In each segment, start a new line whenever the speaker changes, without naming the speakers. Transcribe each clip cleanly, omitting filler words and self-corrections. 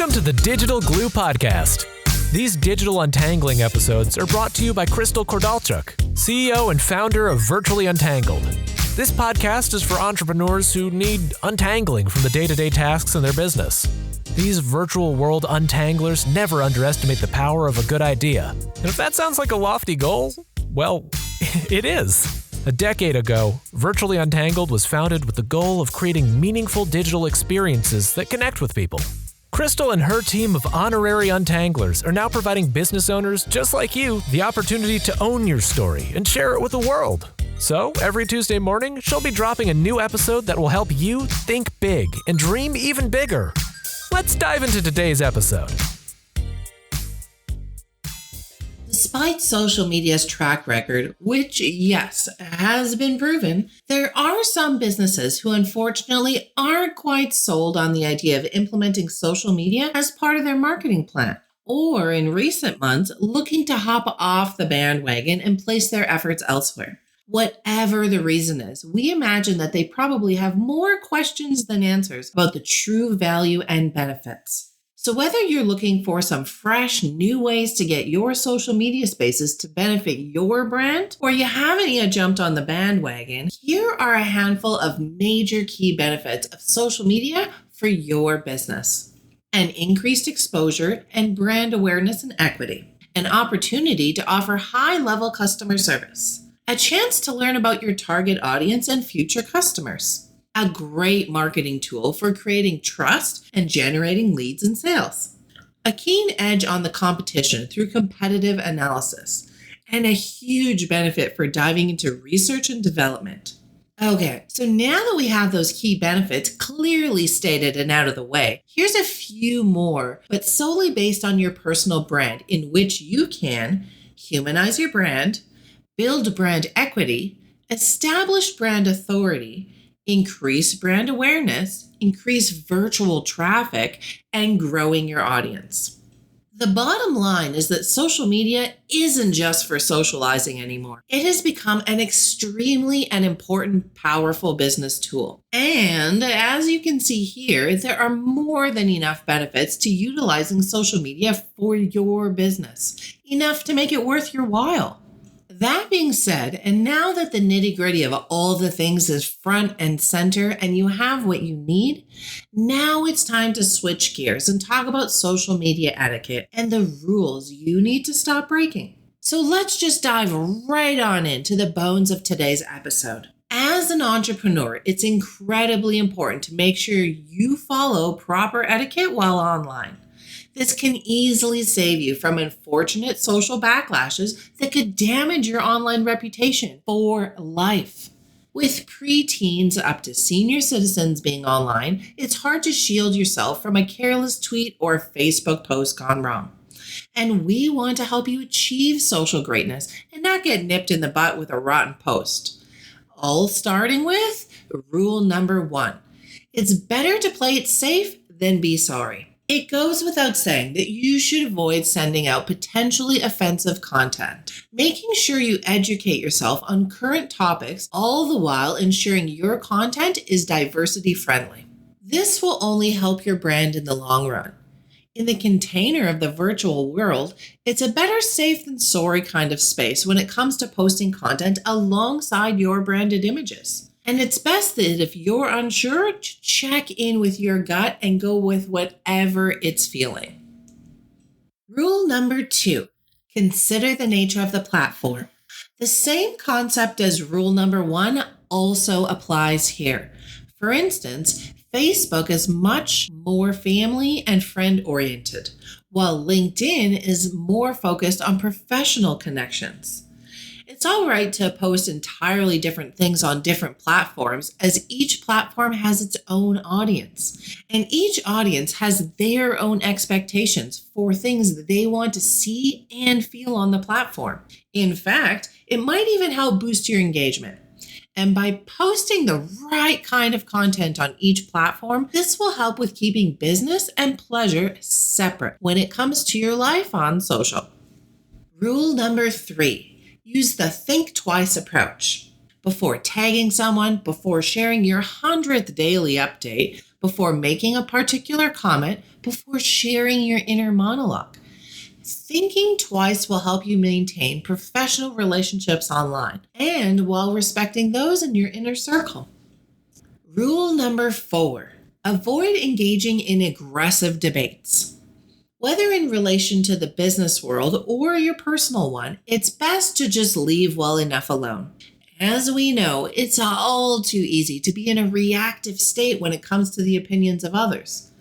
Welcome to the Digital Glue Podcast. These digital untangling episodes are brought to you by Crystal Kordalchuk, CEO and founder of Virtually Untangled. This podcast is for entrepreneurs who need untangling from the day-to-day tasks in their business. These virtual world untanglers never underestimate the power of a good idea. And if that sounds like a lofty goal, well, it is. A decade ago, Virtually Untangled was founded with the goal of creating meaningful digital experiences that connect with people. Crystal and her team of honorary untanglers are now providing business owners just like you the opportunity to own your story and share it with the world. So, every Tuesday morning, she'll be dropping a new episode that will help you think big and dream even bigger. Let's dive into today's episode.
Despite social media's track record, which, yes, has been proven, there are some businesses who unfortunately aren't quite sold on the idea of implementing social media as part of their marketing plan, or in recent months, looking to hop off the bandwagon and place their efforts elsewhere. Whatever the reason is, we imagine that they probably have more questions than answers about the true value and benefits. So whether you're looking for some fresh, new ways to get your social media spaces to benefit your brand, or you haven't yet jumped on the bandwagon, here are a handful of major key benefits of social media for your business. An increased exposure and brand awareness and equity. An opportunity to offer high-level customer service. A chance to learn about your target audience and future customers. A great marketing tool for creating trust and generating leads and sales. A keen edge on the competition through competitive analysis. And a huge benefit for diving into research and development. Okay, so now that we have those key benefits clearly stated and out of the way, here's a few more, but solely based on your personal brand, in which you can humanize your brand, build brand equity, establish brand authority, increase brand awareness, increase virtual traffic, and growing your audience. The bottom line is that social media isn't just for socializing anymore. It has become an extremely and important, powerful business tool. And as you can see here, there are more than enough benefits to utilizing social media for your business. Enough to make it worth your while. That being said, and now that the nitty-gritty of all the things is front and center and you have what you need, now it's time to switch gears and talk about social media etiquette and the rules you need to stop breaking. So let's just dive right on into the bones of today's episode. As an entrepreneur, it's incredibly important to make sure you follow proper etiquette while online. This can easily save you from unfortunate social backlashes that could damage your online reputation for life. With preteens up to senior citizens being online, it's hard to shield yourself from a careless tweet or Facebook post gone wrong. And we want to help you achieve social greatness and not get nipped in the butt with a rotten post. All starting with rule number 1. It's better to play it safe than be sorry. It goes without saying that you should avoid sending out potentially offensive content, making sure you educate yourself on current topics, all the while ensuring your content is diversity friendly. This will only help your brand in the long run. In the container of the virtual world, it's a better safe than sorry kind of space when it comes to posting content alongside your branded images. And it's best that if you're unsure, to check in with your gut and go with whatever it's feeling. Rule number 2, consider the nature of the platform. The same concept as rule number 1 also applies here. For instance, Facebook is much more family and friend oriented, while LinkedIn is more focused on professional connections. It's all right to post entirely different things on different platforms, as each platform has its own audience. And each audience has their own expectations for things that they want to see and feel on the platform. In fact, it might even help boost your engagement. And by posting the right kind of content on each platform, this will help with keeping business and pleasure separate when it comes to your life on social. Rule number 3. Use the think twice approach. Before tagging someone, before sharing your 100th daily update, before making a particular comment, before sharing your inner monologue. Thinking twice will help you maintain professional relationships online and while respecting those in your inner circle. Rule number 4, avoid engaging in aggressive debates. Whether in relation to the business world or your personal one, it's best to just leave well enough alone. As we know, it's all too easy to be in a reactive state when it comes to the opinions of others.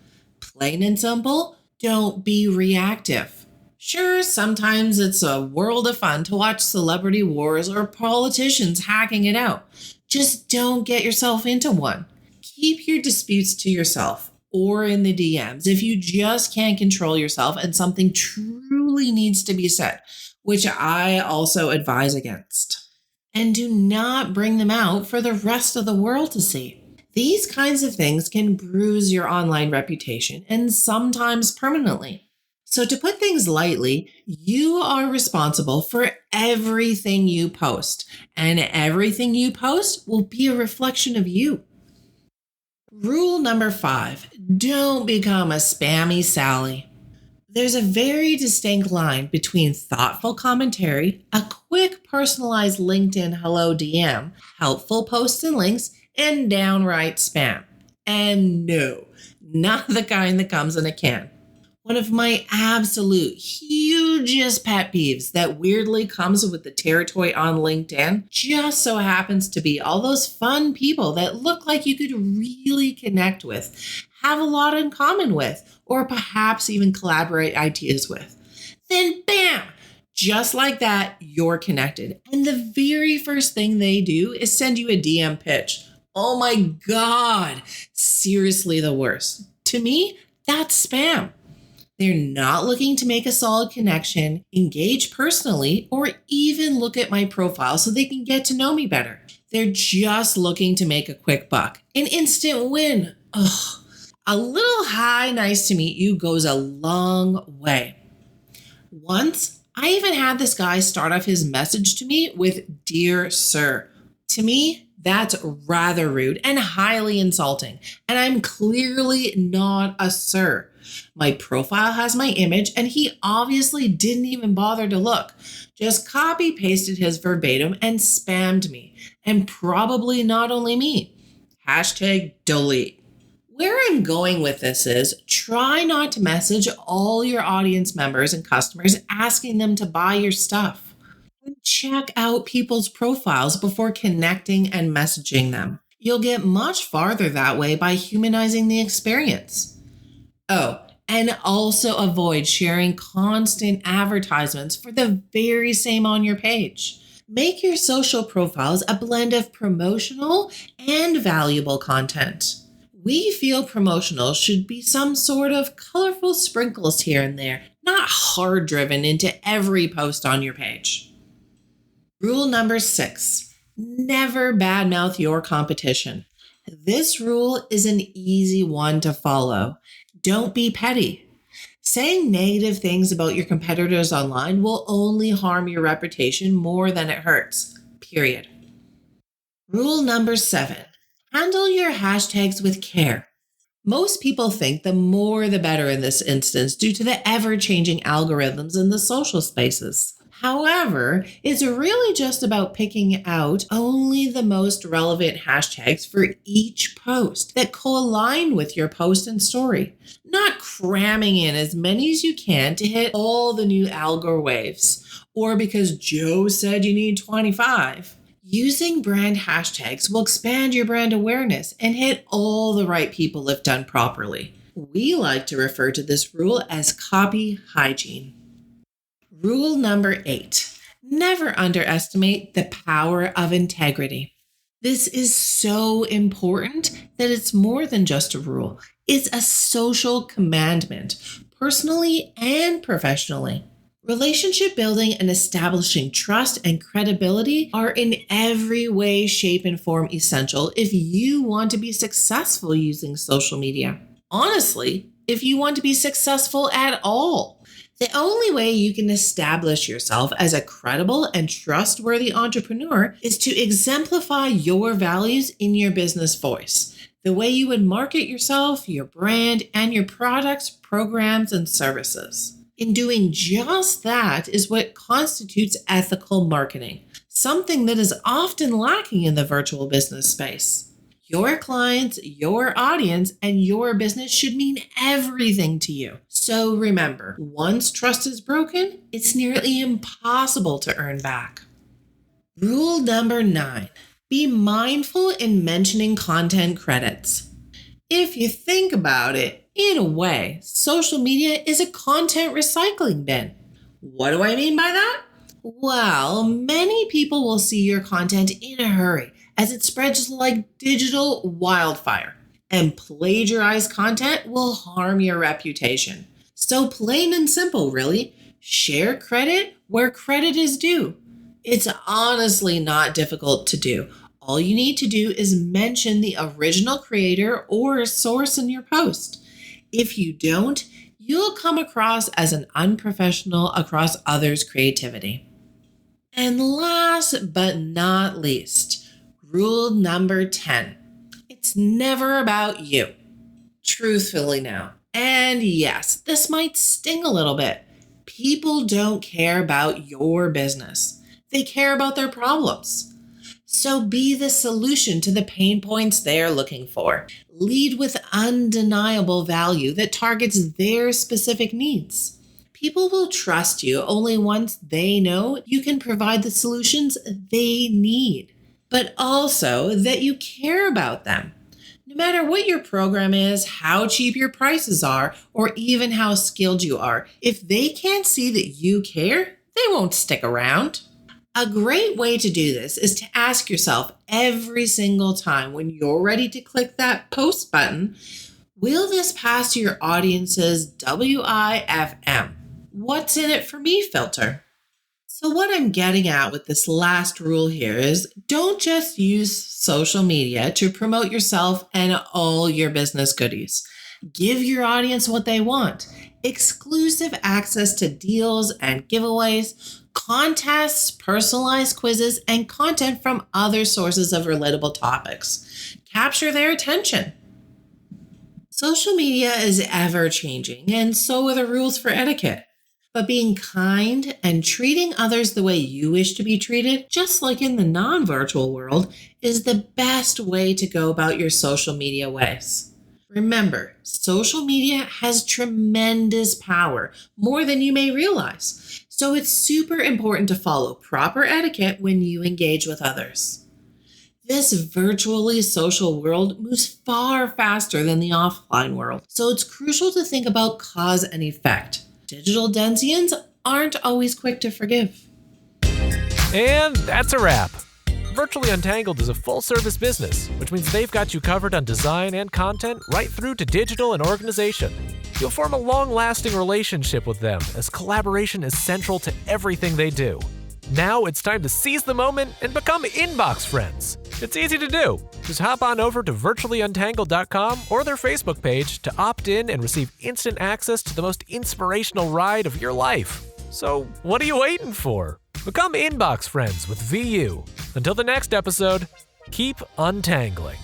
Plain and simple, don't be reactive. Sure, sometimes it's a world of fun to watch celebrity wars or politicians hacking it out. Just don't get yourself into one. Keep your disputes to yourself or in the DMs if you just can't control yourself and something truly needs to be said, which I also advise against. And do not bring them out for the rest of the world to see. These kinds of things can bruise your online reputation and sometimes permanently. So to put things lightly, you are responsible for everything you post, and everything you post will be a reflection of you. Rule number 5, don't become a spammy Sally. There's a very distinct line between thoughtful commentary, a quick personalized LinkedIn hello DM, helpful posts and links, and downright spam. And no, not the kind that comes in a can. One of my absolute hugest pet peeves that weirdly comes with the territory on LinkedIn just so happens to be all those fun people that look like you could really connect with, have a lot in common with, or perhaps even collaborate ideas with. Then bam, just like that, you're connected. And the very first thing they do is send you a DM pitch. Oh my God, seriously the worst. To me, that's spam. They're not looking to make a solid connection, engage personally, or even look at my profile so they can get to know me better. They're just looking to make a quick buck, an instant win. Ugh. A little hi, nice to meet you goes a long way. Once, I even had this guy start off his message to me with "Dear Sir." To me, that's rather rude and highly insulting, and I'm clearly not a sir. My profile has my image, and he obviously didn't even bother to look. Just copy pasted his verbatim and spammed me, and probably not only me. #delete. Where I'm going with this is try not to message all your audience members and customers asking them to buy your stuff. Check out people's profiles before connecting and messaging them. You'll get much farther that way by humanizing the experience. Oh, and also avoid sharing constant advertisements for the very same on your page. Make your social profiles a blend of promotional and valuable content. We feel promotional should be some sort of colorful sprinkles here and there, not hard driven into every post on your page. Rule number 6, never badmouth your competition. This rule is an easy one to follow. Don't be petty. Saying negative things about your competitors online will only harm your reputation more than it hurts. Period. Rule number 7, handle your hashtags with care. Most people think the more the better in this instance due to the ever-changing algorithms in the social spaces. However, it's really just about picking out only the most relevant hashtags for each post that co-align with your post and story, not cramming in as many as you can to hit all the new algo waves, or because Joe said you need 25. Using brand hashtags will expand your brand awareness and hit all the right people if done properly. We like to refer to this rule as copy hygiene. Rule number 8, never underestimate the power of integrity. This is so important that it's more than just a rule. It's a social commandment, personally and professionally. Relationship building and establishing trust and credibility are in every way, shape, and form essential if you want to be successful using social media. Honestly, if you want to be successful at all. The only way you can establish yourself as a credible and trustworthy entrepreneur is to exemplify your values in your business voice. the way you would market yourself, your brand, and your products, programs, and services. In doing just that is what constitutes ethical marketing, something that is often lacking in the virtual business space. Your clients, your audience, and your business should mean everything to you. So remember, once trust is broken, it's nearly impossible to earn back. Rule number 9, be mindful in mentioning content credits. If you think about it, in a way, social media is a content recycling bin. What do I mean by that? Well, many people will see your content in a hurry as it spreads like digital wildfire, and plagiarized content will harm your reputation. So plain and simple, really, share credit where credit is due. It's honestly not difficult to do. All you need to do is mention the original creator or source in your post. If you don't, you'll come across as an unprofessional across others' creativity. And last but not least, rule number 10. It's never about you. Truthfully now. And yes, this might sting a little bit. People don't care about your business. They care about their problems. So be the solution to the pain points they're looking for. Lead with undeniable value that targets their specific needs. People will trust you only once they know you can provide the solutions they need, but also that you care about them. No matter what your program is, how cheap your prices are, or even how skilled you are, if they can't see that you care, they won't stick around. A great way to do this is to ask yourself every single time when you're ready to click that post button, will this pass your audience's WIFM? What's in it for me filter? So what I'm getting at with this last rule here is don't just use social media to promote yourself and all your business goodies. Give your audience what they want. Exclusive access to deals and giveaways, contests, personalized quizzes, and content from other sources of relatable topics. Capture their attention. Social media is ever changing, and so are the rules for etiquette. But being kind and treating others the way you wish to be treated, just like in the non-virtual world, is the best way to go about your social media ways. Remember, social media has tremendous power, more than you may realize. So it's super important to follow proper etiquette when you engage with others. This virtually social world moves far faster than the offline world, so it's crucial to think about cause and effect. Digital denizens aren't always quick to forgive.
And that's a wrap. Virtually Untangled is a full-service business, which means they've got you covered on design and content right through to digital and organization. You'll form a long-lasting relationship with them as collaboration is central to everything they do. Now it's time to seize the moment and become inbox friends. It's easy to do. Just hop on over to virtuallyuntangled.com or their Facebook page to opt in and receive instant access to the most inspirational ride of your life. So what are you waiting for? Become inbox friends with VU. Until the next episode, keep untangling.